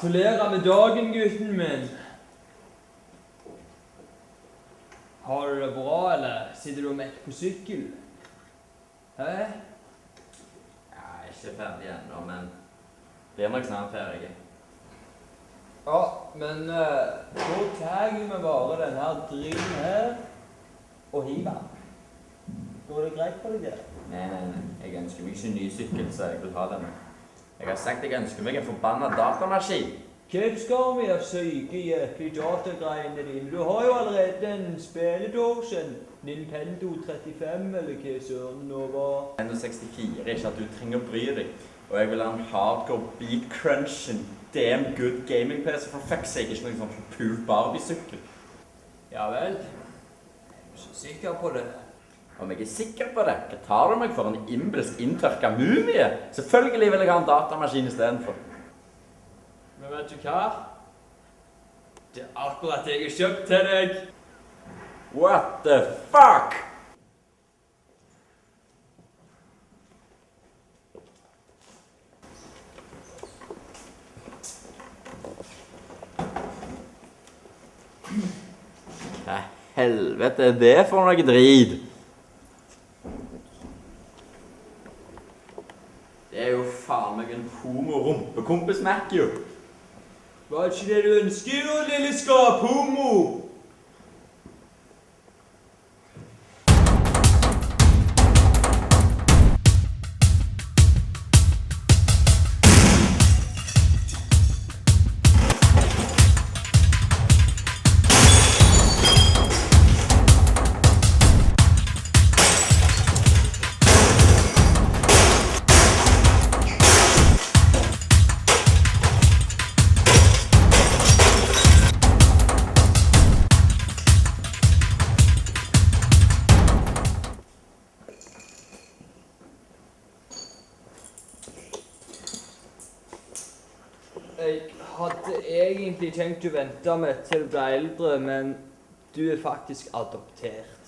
Gratulerer med dagen, gutten min. Har du det bra, eller sitter du mekk på sykkel? Hæ? Jeg er ikke ferdig ennå, men blir nok snart ferdig. Ja, men så tar vi bare denne her drillen her og hiver den. Går det greit for deg der? Nei. Jeg ønsker meg ikke en ny sykkel, så jeg vil ha denne. Jeg har sagt jeg ønsker meg en forbannet datamaskin. Hva skal vi av syke jæklig datagreiene dine? Du har jo allerede en spilledås, en Nintendo 35, eller hva søren nå var. Nintendo 64 er ikke at du trenger å bry deg. Og jeg vil ha en hardcore beat crunching, damn good gaming-PC for fuck's sake, ikke noen sånn pult Barbie-sykkel. Ja vel. Jeg er ikke sikker på det. Om jeg er sikker på det, hva tar du meg for en imbelsk inntørka mumie? Selvfølgelig vil jeg ha en datamaskin i stedet for. Men vet du hva? Det er akkurat det jeg har kjøpt til deg. What the fuck? Hva helvete er det for noe drit? Det er jo faen meg en homo-rumpekompis Mac, jo. Var ikke det du ønsker, jo, lille skaphomo? Jeg hadde egentlig tenkt å vente med til du ble eldre, men du er faktisk adoptert.